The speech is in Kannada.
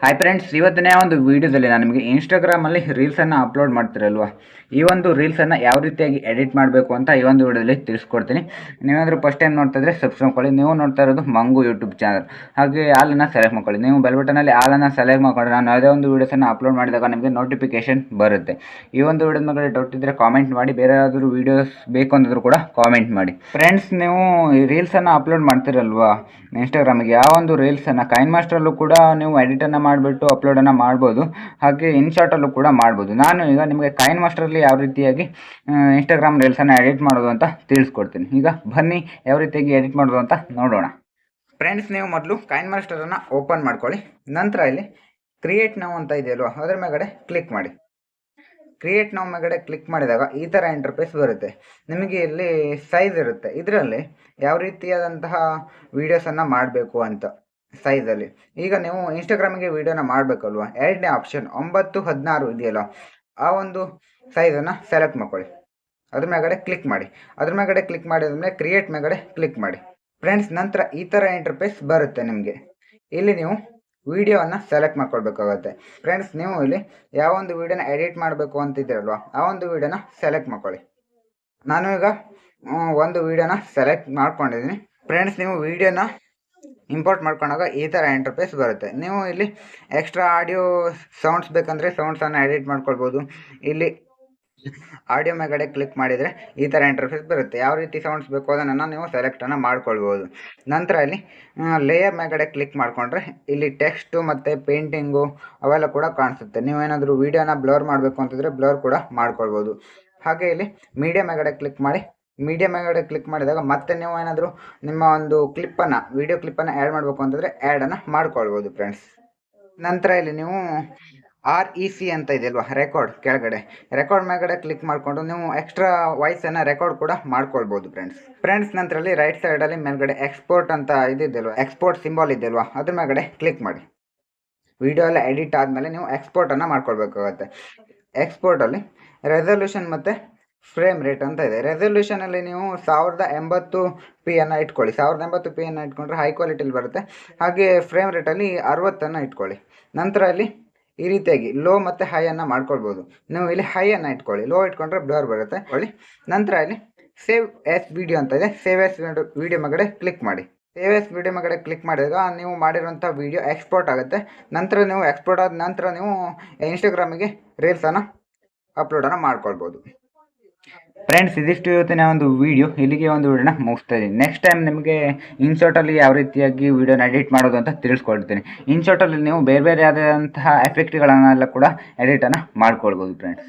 ಹಾಯ್ ಫ್ರೆಂಡ್ಸ್, ಇವತ್ತಿನ ಒಂದು ವೀಡಿಯೋದಲ್ಲಿ ನಾನು ನಿಮಗೆ ಇನ್ಸ್ಟಾಗ್ರಾಮಲ್ಲಿ ರೀಲ್ಸನ್ನು ಅಪ್ಲೋಡ್ ಮಾಡ್ತಿರಲ್ವಾ, ಈ ಒಂದು ರೀಲ್ಸನ್ನು ಯಾವ ರೀತಿಯಾಗಿ ಎಡಿಟ್ ಮಾಡಬೇಕು ಅಂತ ಈ ಒಂದು ವೀಡಿಯೋದಲ್ಲಿ ತಿಳಿಸ್ಕೊಡ್ತೀನಿ. ನೀವೇನಾದರೂ ಫಸ್ಟ್ ಟೈಮ್ ನೋಡ್ತಾ ಇದ್ದರೆ ಸಬ್ಸ್ಕ್ರೈಬ್ ಮಾಡ್ಕೊಳ್ಳಿ. ನೀವು ನೋಡ್ತಾ ಇರೋದು ಮಂಗು ಯೂಟ್ಯೂಬ್ ಚಾನಲ್. ಹಾಗೆ ಆಲನ್ನು ಸೆಲೆಕ್ಟ್ ಮಾಡ್ಕೊಳ್ಳಿ. ನೀವು ಬೆಲ್ ಬಟನಲ್ಲಿ ಆಲನ್ನು ಸೆಲೆಕ್ಟ್ ಮಾಡ್ಕೊಂಡ್ರೆ ನಾನು ಯಾವುದೇ ಒಂದು ವೀಡಿಯೋಸನ್ನು ಅಪ್ಲೋಡ್ ಮಾಡಿದಾಗ ನಿಮಗೆ ನೋಟಿಫಿಕೇಶನ್ ಬರುತ್ತೆ. ಈ ಒಂದು ವೀಡಿಯೋದ ಮೇಲೆ ಡೌಟ್ ಇದ್ದರೆ ಕಾಮೆಂಟ್ ಮಾಡಿ, ಬೇರೆ ಯಾವ್ದಾದ್ರು ವೀಡಿಯೋಸ್ ಬೇಕು ಅಂದಿದ್ರು ಕೂಡ ಕಾಮೆಂಟ್ ಮಾಡಿ. ಫ್ರೆಂಡ್ಸ್, ನೀವು ಈ ರೀಲ್ಸನ್ನು ಅಪ್ಲೋಡ್ ಮಾಡ್ತಿರಲ್ವಾ ಇನ್ಸ್ಟಾಗ್ರಾಮಿಗೆ, ಯಾವ ಒಂದು ರೀಲ್ಸನ್ನು ಕೈನ್ ಮಾಸ್ಟರಲ್ಲೂ ಕೂಡ ನೀವು ಎಡಿಟನ್ನು ಮಾಡಿಬಿಟ್ಟು ಅಪ್ಲೋಡನ್ನು ಮಾಡ್ಬೋದು, ಹಾಗೆ ಇನ್ಶಾರ್ಟಲ್ಲೂ ಕೂಡ ಮಾಡ್ಬೋದು. ನಾನು ಈಗ ನಿಮಗೆ ಕೈನ್ ಮಾಸ್ಟರಲ್ಲಿ ಯಾವ ರೀತಿಯಾಗಿ ಇನ್ಸ್ಟಾಗ್ರಾಮ್ ರೀಲ್ಸನ್ನು ಎಡಿಟ್ ಮಾಡೋದು ಅಂತ ತಿಳಿಸ್ಕೊಡ್ತೀನಿ. ಈಗ ಬನ್ನಿ ಯಾವ ರೀತಿಯಾಗಿ ಎಡಿಟ್ ಮಾಡೋದು ಅಂತ ನೋಡೋಣ. ಫ್ರೆಂಡ್ಸ್, ನೀವು ಮೊದಲು ಕೈನ್ ಮಾಸ್ಟರನ್ನು ಓಪನ್ ಮಾಡ್ಕೊಳ್ಳಿ. ನಂತರ ಇಲ್ಲಿ ಕ್ರಿಯೇಟ್ ನೌ ಅಂತ ಇದೆಯಲ್ವ, ಅದರ ಮೇಗಡೆ ಕ್ಲಿಕ್ ಮಾಡಿ. ಕ್ರಿಯೇಟ್ ನೌ ಮೇಗಡೆ ಕ್ಲಿಕ್ ಮಾಡಿದಾಗ ಈ ಥರ ಇಂಟರ್ಫೇಸ್ ಬರುತ್ತೆ. ನಿಮಗೆ ಇಲ್ಲಿ ಸೈಜ್ ಇರುತ್ತೆ, ಇದರಲ್ಲಿ ಯಾವ ರೀತಿಯಾದಂತಹ ವೀಡಿಯೋಸನ್ನು ಮಾಡಬೇಕು ಅಂತ ಸೈಜಲ್ಲಿ. ಈಗ ನೀವು ಇನ್ಸ್ಟಾಗ್ರಾಮಿಗೆ ವೀಡಿಯೋನ ಮಾಡಬೇಕಲ್ವ, ಎರಡನೇ ಆಪ್ಷನ್ 9:16 ಇದೆಯಲ್ಲ, ಆ ಒಂದು ಸೈಜನ್ನು ಸೆಲೆಕ್ಟ್ ಮಾಡ್ಕೊಳ್ಳಿ. ಅದ್ರ ಮೇಗಡೆ ಕ್ಲಿಕ್ ಮಾಡಿ. ಅದ್ರ ಮೇಗಡೆ ಕ್ಲಿಕ್ ಮಾಡಿದ್ಮೇಲೆ ಕ್ರಿಯೇಟ್ ಮೇಗಡೆ ಕ್ಲಿಕ್ ಮಾಡಿ. ಫ್ರೆಂಡ್ಸ್, ನಂತರ ಈ ಥರ ಇಂಟರ್ಫೇಸ್ ಬರುತ್ತೆ ನಿಮಗೆ. ಇಲ್ಲಿ ನೀವು ವೀಡಿಯೋವನ್ನು ಸೆಲೆಕ್ಟ್ ಮಾಡ್ಕೊಳ್ಬೇಕಾಗುತ್ತೆ. ಫ್ರೆಂಡ್ಸ್, ನೀವು ಇಲ್ಲಿ ಯಾವ ಒಂದು ವೀಡಿಯೋನ ಎಡಿಟ್ ಮಾಡಬೇಕು ಅಂತಿದ್ದೀರಲ್ವ, ಆ ಒಂದು ವೀಡಿಯೋನ ಸೆಲೆಕ್ಟ್ ಮಾಡ್ಕೊಳ್ಳಿ. ನಾನು ಈಗ ಒಂದು ವೀಡಿಯೋನ ಸೆಲೆಕ್ಟ್ ಮಾಡ್ಕೊಂಡಿದ್ದೀನಿ. ಫ್ರೆಂಡ್ಸ್, ನೀವು ವೀಡಿಯೋನ ಇಂಪೋರ್ಟ್ ಮಾಡ್ಕೊಂಡಾಗ ಈ ಥರ ಇಂಟರ್ಫೇಸ್ ಬರುತ್ತೆ. ನೀವು ಇಲ್ಲಿ ಎಕ್ಸ್ಟ್ರಾ ಆಡಿಯೋ ಸೌಂಡ್ಸ್ ಬೇಕಂದರೆ ಸೌಂಡ್ಸನ್ನು ಎಡಿಟ್ ಮಾಡ್ಕೊಳ್ಬೋದು. ಇಲ್ಲಿ ಆಡಿಯೋ ಮೇಗಡೆ ಕ್ಲಿಕ್ ಮಾಡಿದರೆ ಈ ಥರ ಇಂಟರ್ಫೇಸ್ ಬರುತ್ತೆ. ಯಾವ ರೀತಿ ಸೌಂಡ್ಸ್ ಬೇಕು ಅದನ್ನು ನೀವು ಸೆಲೆಕ್ಟನ್ನು ಮಾಡ್ಕೊಳ್ಬೋದು. ನಂತರ ಇಲ್ಲಿ ಲೇಯರ್ ಮೇಗಡೆ ಕ್ಲಿಕ್ ಮಾಡಿಕೊಂಡ್ರೆ ಇಲ್ಲಿ ಟೆಕ್ಸ್ಟು ಮತ್ತು ಪೇಂಟಿಂಗು ಅವೆಲ್ಲ ಕೂಡ ಕಾಣಿಸುತ್ತೆ. ನೀವೇನಾದರೂ ವೀಡಿಯೋನ ಬ್ಲರ್ ಮಾಡಬೇಕು ಅಂತಿದ್ರೆ ಬ್ಲರ್ ಕೂಡ ಮಾಡ್ಕೊಳ್ಬೋದು. ಹಾಗೆ ಇಲ್ಲಿ ಮೀಡಿಯಾ ಮೇಗಡೆ ಕ್ಲಿಕ್ ಮಾಡಿ. ಮೀಡಿಯಾ ಮೇಗಡೆ ಕ್ಲಿಕ್ ಮಾಡಿದಾಗ ಮತ್ತೆ ನೀವು ಏನಾದರೂ ನಿಮ್ಮ ಒಂದು ಕ್ಲಿಪ್ಪನ್ನು ವೀಡಿಯೋ ಕ್ಲಿಪ್ಪನ್ನು ಆ್ಯಡ್ ಮಾಡಬೇಕು ಅಂತಂದರೆ ಆ್ಯಡನ್ನು ಮಾಡ್ಕೊಳ್ಬೋದು ಫ್ರೆಂಡ್ಸ್. ನಂತರ ಇಲ್ಲಿ ನೀವು REC ಅಂತ ಇದೆಯಲ್ವ, ರೆಕಾರ್ಡ್ ಕೆಳಗಡೆ ರೆಕಾರ್ಡ್ ಮೇಗಡೆ ಕ್ಲಿಕ್ ಮಾಡಿಕೊಂಡು ನೀವು ಎಕ್ಸ್ಟ್ರಾ ವಾಯ್ಸನ್ನು ರೆಕಾರ್ಡ್ ಕೂಡ ಮಾಡ್ಕೊಳ್ಬೋದು ಫ್ರೆಂಡ್ಸ್. ನಂತರಲ್ಲಿ ರೈಟ್ ಸೈಡಲ್ಲಿ ಮೇಲ್ಗಡೆ ಎಕ್ಸ್ಪೋರ್ಟ್ ಅಂತ ಇದೆಯಲ್ವ, ಎಕ್ಸ್ಪೋರ್ಟ್ ಸಿಂಬಾಲ್ ಇದೆಯಲ್ವ, ಅದ್ರ ಮೇಗಡೆ ಕ್ಲಿಕ್ ಮಾಡಿ. ವಿಡಿಯೋ ಎಲ್ಲ ಎಡಿಟ್ ಆದಮೇಲೆ ನೀವು ಎಕ್ಸ್ಪೋರ್ಟನ್ನು ಮಾಡ್ಕೊಳ್ಬೇಕಾಗತ್ತೆ. ಎಕ್ಸ್ಪೋರ್ಟಲ್ಲಿ ರೆಸಲ್ಯೂಷನ್ ಮತ್ತು ಫ್ರೇಮ್ ರೇಟ್ ಅಂತ ಇದೆ. ರೆಸಲ್ಯೂಷನಲ್ಲಿ ನೀವು 1080p ಇಟ್ಕೊಳ್ಳಿ. 1080p ಇಟ್ಕೊಂಡ್ರೆ ಹೈ ಕ್ವಾಲಿಟಿಲಿ ಬರುತ್ತೆ. ಹಾಗೆ ಫ್ರೇಮ್ ರೇಟಲ್ಲಿ 60 ಇಟ್ಕೊಳ್ಳಿ. ನಂತರ ಅಲ್ಲಿ ಈ ರೀತಿಯಾಗಿ ಲೋ ಮತ್ತು ಹೈಯನ್ನು ಮಾಡ್ಕೊಳ್ಬೋದು. ನೀವು ಇಲ್ಲಿ ಹೈಯನ್ನು ಇಟ್ಕೊಳ್ಳಿ, ಲೋ ಇಟ್ಕೊಂಡ್ರೆ ಬ್ಲರ್ ಬರುತ್ತೆ. ನಂತರ ಇಲ್ಲಿ ಸೇವ್ ಎಸ್ ವಿಡಿಯೋ ಅಂತ ಇದೆ. ಸೇವ್ ಎಸ್ ವಿಡಿಯೋ ಮೇಗಡೆ ಕ್ಲಿಕ್ ಮಾಡಿ. ಸೇವ್ ಎಸ್ ವಿಡಿಯೋ ಮೇಗಡೆ ಕ್ಲಿಕ್ ಮಾಡಿದಾಗ ನೀವು ಮಾಡಿರೋಂಥ ವಿಡಿಯೋ ಎಕ್ಸ್ಪೋರ್ಟ್ ಆಗುತ್ತೆ. ನಂತರ ನೀವು ಎಕ್ಸ್ಪೋರ್ಟ್ ಆದ ನಂತರ ನೀವು ಇನ್ಸ್ಟಾಗ್ರಾಮಿಗೆ ರೀಲ್ಸನ್ನು ಅಪ್ಲೋಡನ್ನು ಮಾಡ್ಕೊಳ್ಬೋದು. ಫ್ರೆಂಡ್ಸ್, ಇದಿಷ್ಟು ಇವತ್ತಿನ ಒಂದು ವೀಡಿಯೋ. ಇಲ್ಲಿಗೆ ಒಂದು ವೀಡಿಯೋನ ಮುಗಿಸ್ತಾ ಇದ್ದೀನಿ. ನೆಕ್ಸ್ಟ್ ಟೈಮ್ ನಿಮಗೆ ಇನ್ಶಾರ್ಟಲ್ಲಿ ಯಾವ ರೀತಿಯಾಗಿ ವೀಡಿಯೋನ ಎಡಿಟ್ ಮಾಡೋದು ಅಂತ ತಿಳಿಸ್ಕೊಡ್ತೀನಿ. ಇನ್ಶಾರ್ಟಲ್ಲಿ ನೀವು ಬೇರೆ ಬೇರೆ ಆದಂತಹ ಎಫೆಕ್ಟ್ಗಳನ್ನೆಲ್ಲ ಕೂಡ ಎಡಿಟನ್ನು ಮಾಡ್ಕೊಳ್ಬೋದು ಫ್ರೆಂಡ್ಸ್.